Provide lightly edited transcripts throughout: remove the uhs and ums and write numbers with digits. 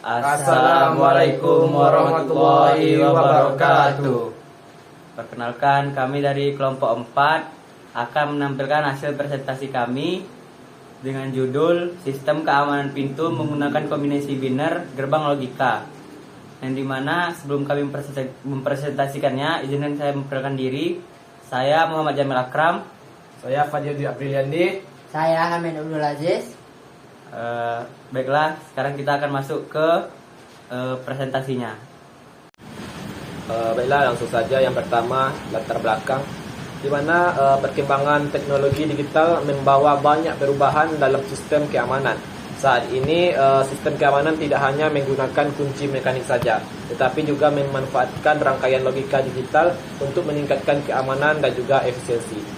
Assalamualaikum warahmatullahi wabarakatuh. Perkenalkan, kami dari kelompok 4 akan menampilkan hasil presentasi kami dengan judul Sistem Keamanan Pintu Menggunakan Kombinasi Biner Gerbang Logika. Yang dimana sebelum kami mempresentasikannya, izinkan saya memperkenalkan diri. Saya Muhammad Jamil Akram. Saya Fadil Apriliandi. Saya Hamid Abdul Aziz. Baiklah, sekarang kita akan masuk ke presentasinya. Baiklah, langsung saja. Yang pertama, latar belakang, di mana perkembangan teknologi digital membawa banyak perubahan dalam sistem keamanan. Saat ini sistem keamanan tidak hanya menggunakan kunci mekanik saja, tetapi juga memanfaatkan rangkaian logika digital untuk meningkatkan keamanan dan juga efisiensi.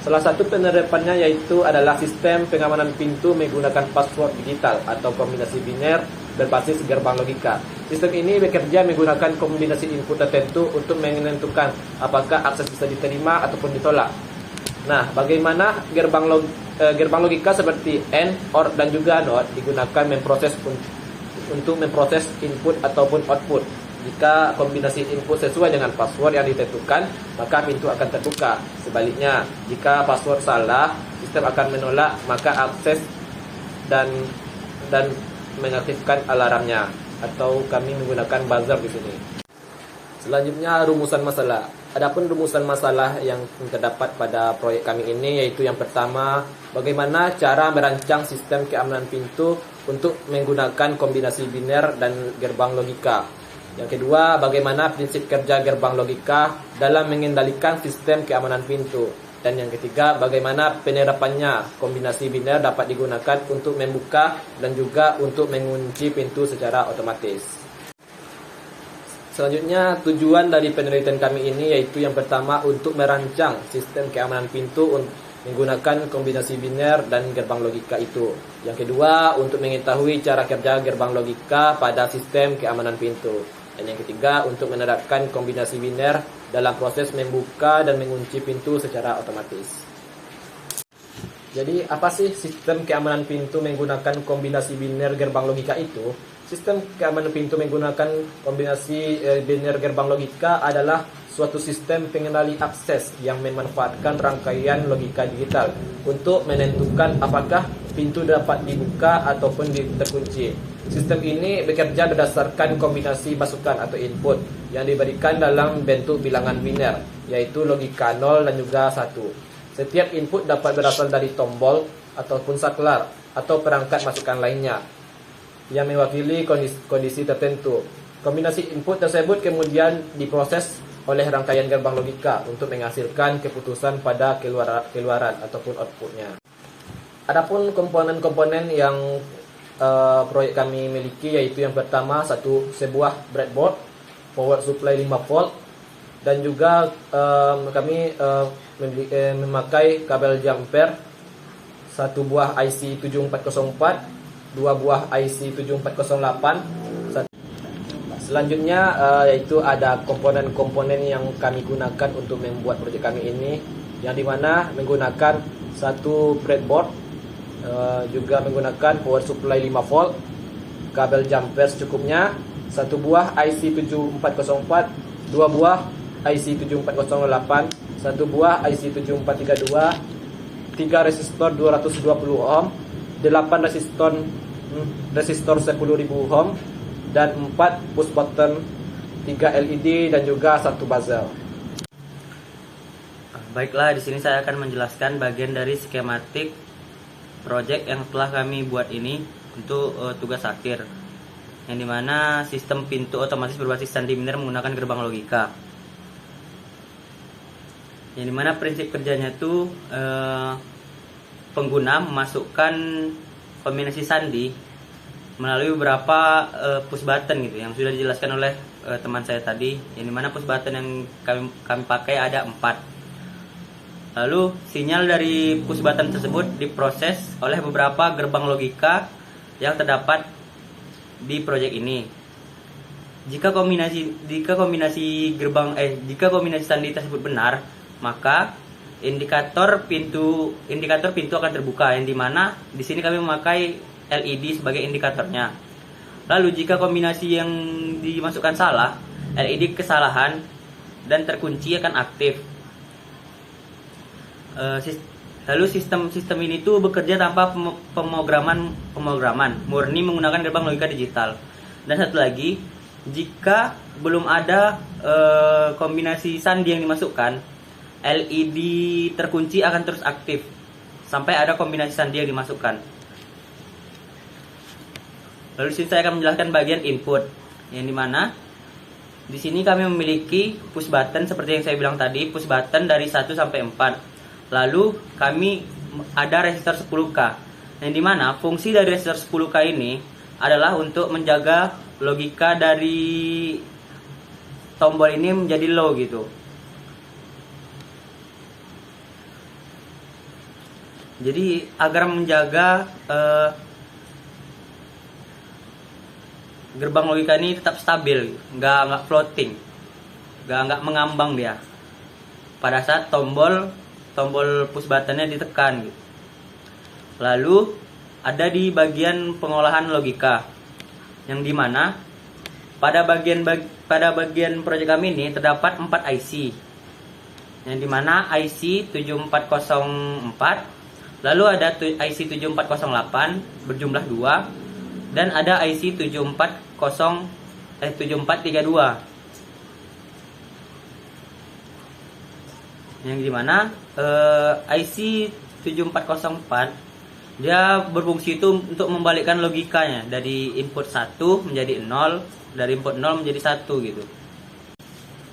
Salah satu penerapannya yaitu adalah sistem pengamanan pintu menggunakan password digital atau kombinasi biner berbasis gerbang logika. Sistem ini bekerja menggunakan kombinasi input tertentu untuk menentukan apakah akses bisa diterima ataupun ditolak. Nah, bagaimana gerbang logika seperti AND, OR, dan juga NOT digunakan untuk memproses input ataupun output. Jika kombinasi input sesuai dengan password yang ditentukan, maka pintu akan terbuka. Sebaliknya, jika password salah, sistem akan menolak, maka akses dan mengaktifkan alarmnya, atau kami menggunakan buzzer di sini. Selanjutnya, rumusan masalah. Adapun rumusan masalah yang terdapat pada proyek kami ini yaitu yang pertama, bagaimana cara merancang sistem keamanan pintu untuk menggunakan kombinasi biner dan gerbang logika. Yang kedua, bagaimana prinsip kerja gerbang logika dalam mengendalikan sistem keamanan pintu. Dan yang ketiga, bagaimana penerapannya kombinasi biner dapat digunakan untuk membuka dan juga untuk mengunci pintu secara otomatis. Selanjutnya, tujuan dari penelitian kami ini yaitu yang pertama untuk merancang sistem keamanan pintu menggunakan kombinasi biner dan gerbang logika itu. Yang kedua, untuk mengetahui cara kerja gerbang logika pada sistem keamanan pintu. Dan yang ketiga, untuk menerapkan kombinasi biner dalam proses membuka dan mengunci pintu secara otomatis. Jadi, apa sih sistem keamanan pintu menggunakan kombinasi biner gerbang logika itu? Sistem keamanan pintu menggunakan kombinasi biner gerbang logika adalah suatu sistem pengendali akses yang memanfaatkan rangkaian logika digital untuk menentukan apakah pintu dapat dibuka ataupun terkunci. Sistem ini bekerja berdasarkan kombinasi masukan atau input yang diberikan dalam bentuk bilangan biner, yaitu logika 0 dan juga 1. Setiap input dapat berasal dari tombol ataupun saklar atau perangkat masukan lainnya yang mewakili kondisi tertentu. Kombinasi input tersebut kemudian diproses oleh rangkaian gerbang logika untuk menghasilkan keputusan pada keluaran ataupun outputnya. Adapun komponen-komponen yang proyek kami miliki yaitu yang pertama sebuah breadboard, power supply 5 volt, dan juga kami memakai kabel jumper, satu buah IC 7404, dua buah IC 7408. Selanjutnya yaitu ada komponen-komponen yang kami gunakan untuk membuat proyek kami ini, yang dimana menggunakan satu breadboard, juga menggunakan power supply 5 volt, kabel jumper secukupnya, satu buah IC 7404, dua buah IC 7408, satu buah IC 7432, 3 resistor 220 ohm, 8 resistor 10.000 ohm, dan 4 push button, 3 LED, dan juga satu buzzer. Baiklah, di sini saya akan menjelaskan bagian dari skematik project yang telah kami buat ini untuk tugas akhir, yang dimana sistem pintu otomatis berbasis sandi biner menggunakan gerbang logika. Yang dimana prinsip kerjanya itu pengguna memasukkan kombinasi sandi melalui beberapa push button gitu, yang sudah dijelaskan oleh teman saya tadi, yang dimana push button yang kami pakai ada 4. Lalu sinyal dari push button tersebut diproses oleh beberapa gerbang logika yang terdapat di proyek ini. Jika kombinasi sandi tersebut benar, maka indikator pintu akan terbuka, yang dimana di sini kami memakai LED sebagai indikatornya. Lalu jika kombinasi yang dimasukkan salah, LED kesalahan dan terkunci akan aktif. Lalu sistem ini tuh bekerja tanpa pemrograman, murni menggunakan gerbang logika digital. Dan satu lagi, jika belum ada kombinasi sandi yang dimasukkan, LED terkunci akan terus aktif sampai ada kombinasi sandi yang dimasukkan. Lalu di sini saya akan menjelaskan bagian input, yang dimana di sini kami memiliki push button seperti yang saya bilang tadi, push button dari 1 sampai 4. Lalu kami ada resistor 10K, yang dimana fungsi dari resistor 10K ini adalah untuk menjaga logika dari tombol ini menjadi low gitu. Jadi agar menjaga gerbang logika ini tetap stabil, nggak floating, nggak mengambang dia pada saat tombol push buttonnya ditekan gitu. Lalu ada di bagian pengolahan logika, yang dimana pada bagian proyek kami ini terdapat 4 IC, yang dimana IC 7404, lalu ada IC 7408 berjumlah 2, dan ada IC 7432, yang dimana IC 7404 dia berfungsi itu untuk membalikkan logikanya dari input 1 menjadi 0, dari input 0 menjadi 1 gitu.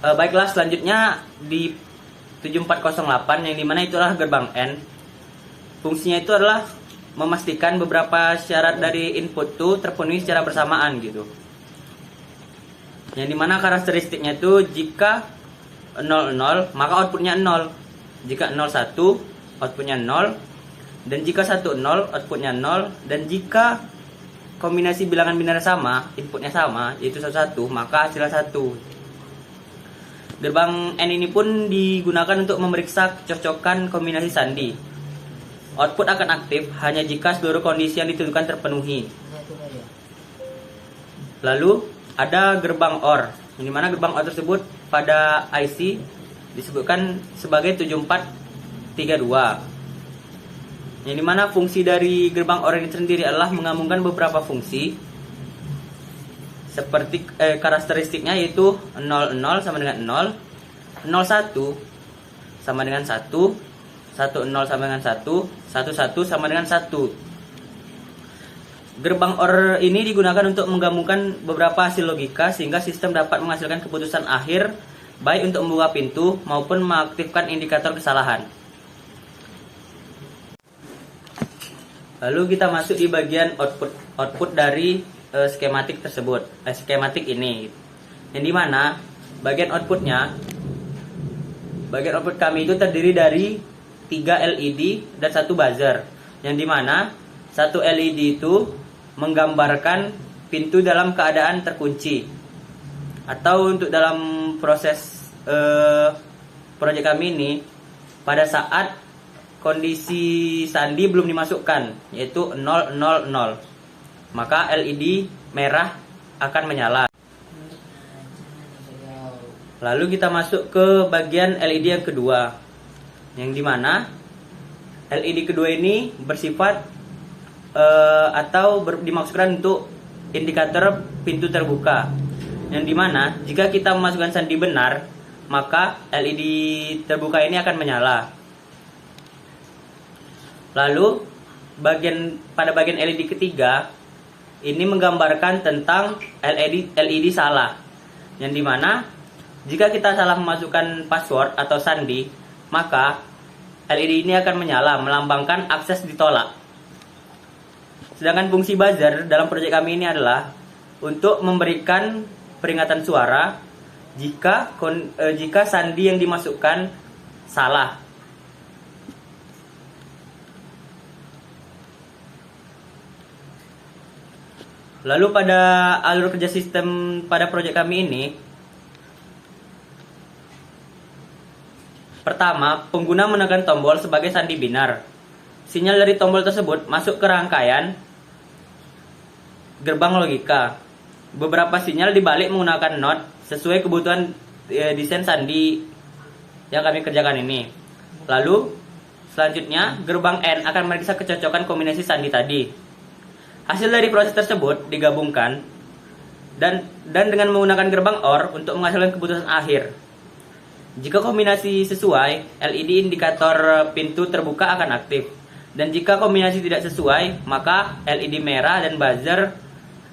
Baiklah, selanjutnya di 7408, yang dimana itulah gerbang N. Fungsinya itu adalah memastikan beberapa syarat dari input itu terpenuhi secara bersamaan gitu. Yang dimana karakteristiknya itu jika 00 maka outputnya 0, jika 01 outputnya 0, dan jika 10 outputnya 0, dan jika kombinasi bilangan biner sama, inputnya sama yaitu 11, maka hasilnya 1. Gerbang N ini pun digunakan untuk memeriksa kecocokan kombinasi sandi. Output akan aktif hanya jika seluruh kondisi yang ditentukan terpenuhi. Lalu ada gerbang OR, yang dimana gerbang OR tersebut pada IC disebutkan sebagai 7432, yang dimana fungsi dari gerbang OR ini sendiri adalah menggabungkan beberapa fungsi seperti karakteristiknya, yaitu 00 sama dengan 0, 01 sama dengan 1, 10 sama dengan 1, 11 sama dengan 1. Gerbang OR ini digunakan untuk menggabungkan beberapa hasil logika sehingga sistem dapat menghasilkan keputusan akhir baik untuk membuka pintu maupun mengaktifkan indikator kesalahan. Lalu kita masuk di bagian output dari skematik tersebut, skematik ini, yang dimana bagian output kami itu terdiri dari 3 LED dan 1 buzzer, yang dimana 1 LED itu menggambarkan pintu dalam keadaan terkunci, atau untuk dalam proses proyek kami ini pada saat kondisi sandi belum dimasukkan, yaitu 000, maka LED merah akan menyala. Lalu kita masuk ke bagian LED yang kedua, yang dimana LED kedua ini bersifat dimaksudkan untuk indikator pintu terbuka, yang dimana jika kita memasukkan sandi benar, maka LED terbuka ini akan menyala. Lalu pada bagian LED ketiga ini menggambarkan tentang LED salah, yang dimana jika kita salah memasukkan password atau sandi, maka LED ini akan menyala melambangkan akses ditolak. Sedangkan fungsi buzzer dalam proyek kami ini adalah untuk memberikan peringatan suara jika sandi yang dimasukkan salah. Lalu pada alur kerja sistem pada proyek kami ini, pertama, pengguna menekan tombol sebagai sandi binar. Sinyal dari tombol tersebut masuk ke rangkaian gerbang logika. Beberapa sinyal dibalik menggunakan not sesuai kebutuhan desain sandi yang kami kerjakan ini. Lalu selanjutnya gerbang N akan memeriksa kecocokan kombinasi sandi tadi. Hasil dari proses tersebut digabungkan dan dengan menggunakan gerbang OR untuk menghasilkan keputusan akhir. Jika kombinasi sesuai, LED indikator pintu terbuka akan aktif. Dan jika kombinasi tidak sesuai, maka LED merah dan buzzer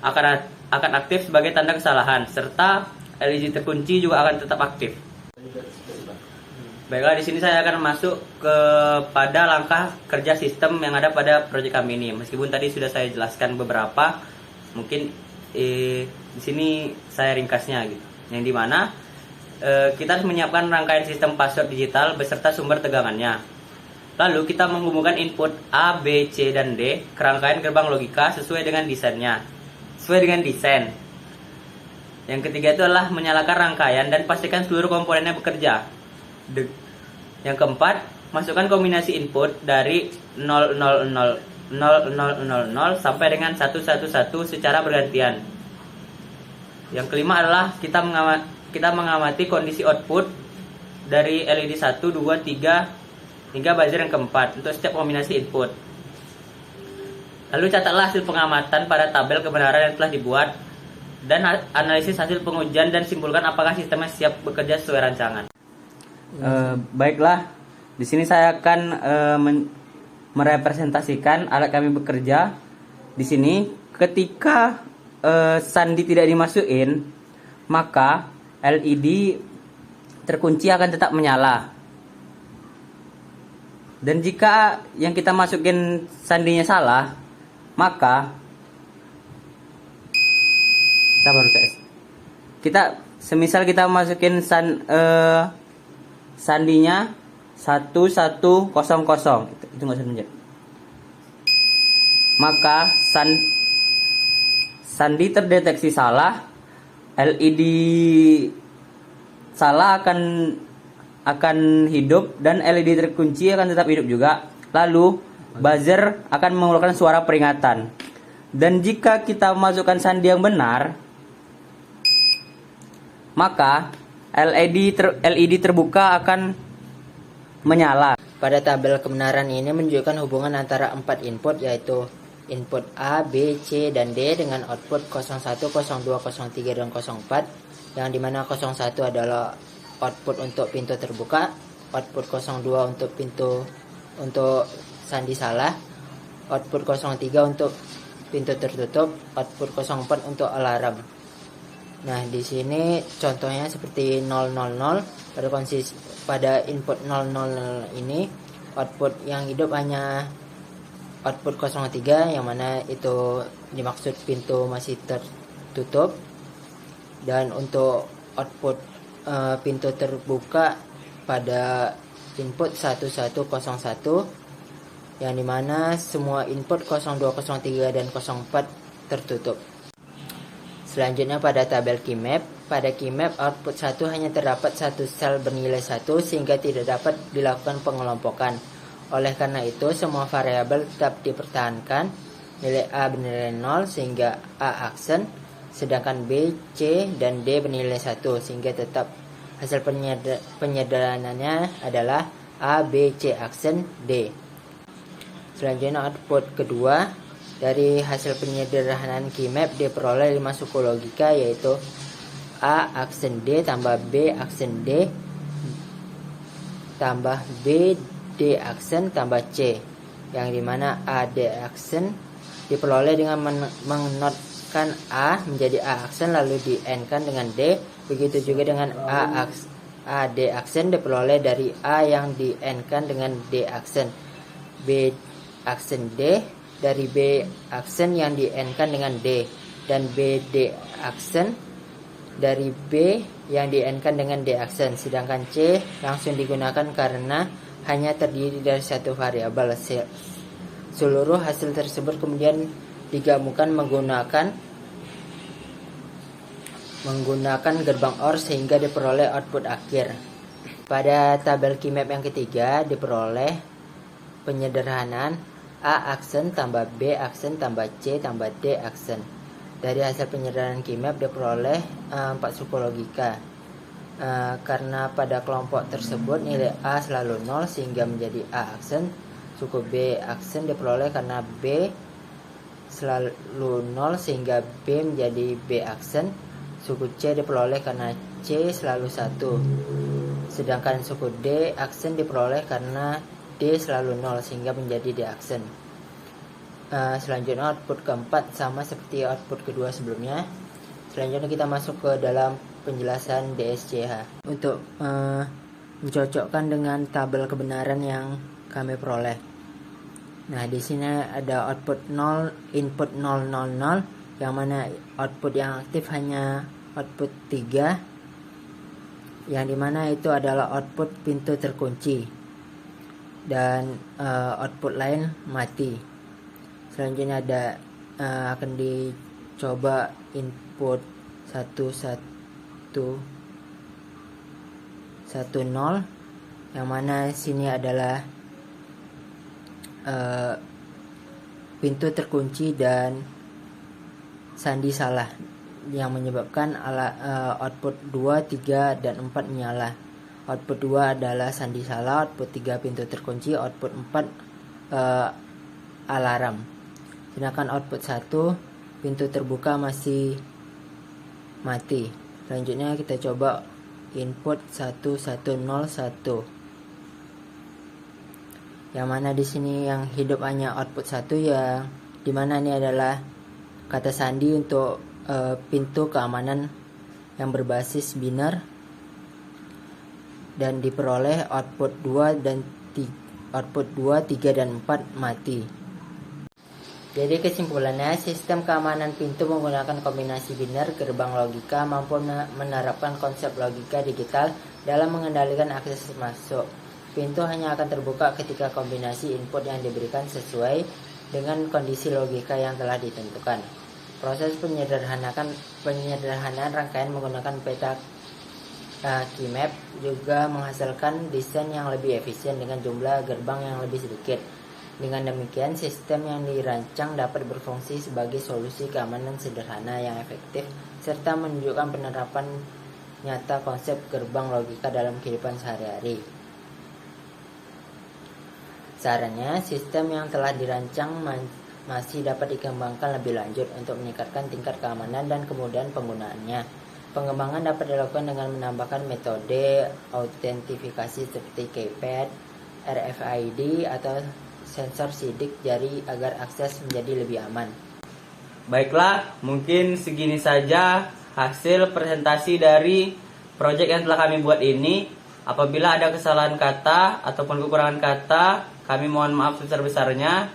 akan aktif sebagai tanda kesalahan, serta LED terkunci juga akan tetap aktif. Baiklah, di sini saya akan masuk kepada langkah kerja sistem yang ada pada proyek kami ini. Meskipun tadi sudah saya jelaskan beberapa, mungkin di sini saya ringkasnya gitu. Yang dimana kita harus menyiapkan rangkaian sistem password digital beserta sumber tegangannya. Lalu kita menghubungkan input A, B, C, dan D ke rangkaian gerbang logika sesuai dengan desainnya. Sesuai dengan desain. Yang ketiga itu adalah menyalakan rangkaian dan pastikan seluruh komponennya bekerja. Yang keempat, masukkan kombinasi input dari 0000 sampai dengan 111 secara bergantian. Yang kelima adalah kita mengamati kondisi output dari LED 1, 2, 3 hingga buzzer yang keempat untuk setiap kombinasi input. Lalu catatlah hasil pengamatan pada tabel kebenaran yang telah dibuat dan analisis hasil pengujian dan simpulkan apakah sistemnya siap bekerja sesuai rancangan. Baiklah, di sini saya akan merepresentasikan alat kami bekerja. Di sini ketika sandi tidak dimasukin, maka LED terkunci akan tetap menyala. Dan jika yang kita masukin sandinya salah, maka semisal kita masukin sandinya 1100, itu nggak usah tunjuk. Maka sandi terdeteksi salah, LED salah akan hidup dan LED terkunci akan tetap hidup juga. Lalu buzzer akan mengeluarkan suara peringatan. Dan jika kita masukkan sandi yang benar, maka LED terbuka akan menyala. Pada tabel kebenaran ini menunjukkan hubungan antara 4 input, yaitu input A, B, C, dan D dengan output 01, 02, 03, dan 04, yang dimana 01 adalah output untuk pintu terbuka, output 02 untuk sandi salah, output 03 untuk pintu tertutup, output 04 untuk alarm. Nah, di sini contohnya seperti 000 pada input 000 ini output yang hidup hanya output 03 yang mana itu dimaksud pintu masih tertutup, dan untuk output pintu terbuka pada input 1101 yang dimana semua input 02, 03 dan 04 tertutup. Selanjutnya pada tabel keymap, pada keymap output 1 hanya terdapat satu sel bernilai 1 sehingga tidak dapat dilakukan pengelompokan. Oleh karena itu semua variabel tetap dipertahankan, nilai A bernilai 0 sehingga A aksen, sedangkan B, C, dan D bernilai 1 sehingga tetap hasil penyederhanaannya adalah A, B, C aksen, D. Selanjutnya output kedua dari hasil penyederhanaan keymap diperoleh 5 suku logika, yaitu A aksen D tambah B aksen D tambah B D aksen tambah C, yang dimana A D aksen diperoleh dengan menotkan A menjadi A aksen lalu di N-kan dengan D. Begitu juga dengan A D aksen diperoleh dari A yang di N-kan dengan D aksen, B aksen D dari B aksen yang di N-kan dengan D, dan B D aksen dari B yang di N-kan dengan D aksen. Sedangkan C langsung digunakan karena hanya terdiri dari satu variabel. Seluruh hasil tersebut kemudian digabungkan menggunakan gerbang OR sehingga diperoleh output akhir. Pada tabel keymap yang ketiga diperoleh penyederhanaan A aksen tambah B aksen tambah C tambah D aksen. Dari hasil penyederhanaan KeyMap diperoleh 4 suku logika. Karena pada kelompok tersebut nilai A selalu 0 sehingga menjadi A aksen. Suku B aksen diperoleh karena B selalu 0 sehingga B menjadi B aksen. Suku C diperoleh karena C selalu 1. Sedangkan suku D aksen diperoleh karena D selalu 0 sehingga menjadi D aksen. Selanjutnya output keempat sama seperti output kedua sebelumnya. Selanjutnya kita masuk ke dalam penjelasan DSCH untuk mencocokkan dengan tabel kebenaran yang kami peroleh. Nah, di sini ada output 0, input 0, 0, 0, yang mana output yang aktif hanya output 3, yang dimana itu adalah output pintu terkunci, dan output lain mati. Selanjutnya ada akan dicoba input 1, 1, 0, yang mana sini adalah pintu terkunci dan sandi salah, yang menyebabkan output 2, 3, dan 4 menyala. Output 2 adalah sandi salah, output 3 pintu terkunci, output 4 alarm. Sedangkan output 1 pintu terbuka masih mati. Selanjutnya kita coba input 1, 1, 0, 1, yang mana di sini yang hidup hanya output 1, yang dimana ini adalah kata sandi untuk pintu keamanan yang berbasis biner, dan diperoleh output 2 dan output 2, 3, dan 4 mati. Jadi kesimpulannya, sistem keamanan pintu menggunakan kombinasi biner gerbang logika mampu menerapkan konsep logika digital dalam mengendalikan akses masuk. Pintu hanya akan terbuka ketika kombinasi input yang diberikan sesuai dengan kondisi logika yang telah ditentukan. Proses penyederhanaan rangkaian menggunakan peta KeyMap juga menghasilkan desain yang lebih efisien dengan jumlah gerbang yang lebih sedikit. Dengan demikian, sistem yang dirancang dapat berfungsi sebagai solusi keamanan sederhana yang efektif serta menunjukkan penerapan nyata konsep gerbang logika dalam kehidupan sehari-hari. Sarannya, sistem yang telah dirancang masih dapat dikembangkan lebih lanjut untuk meningkatkan tingkat keamanan dan kemudahan penggunaannya. Pengembangan dapat dilakukan dengan menambahkan metode autentifikasi seperti keypad, RFID, atau sensor sidik jari agar akses menjadi lebih aman. Baiklah, mungkin segini saja hasil presentasi dari proyek yang telah kami buat ini. Apabila ada kesalahan kata ataupun kekurangan kata, kami mohon maaf sebesar-besarnya.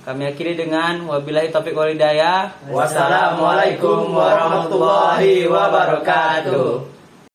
Kami akhiri dengan wabillahi taufiq wal hidayah. Wassalamualaikum warahmatullahi wabarakatuh.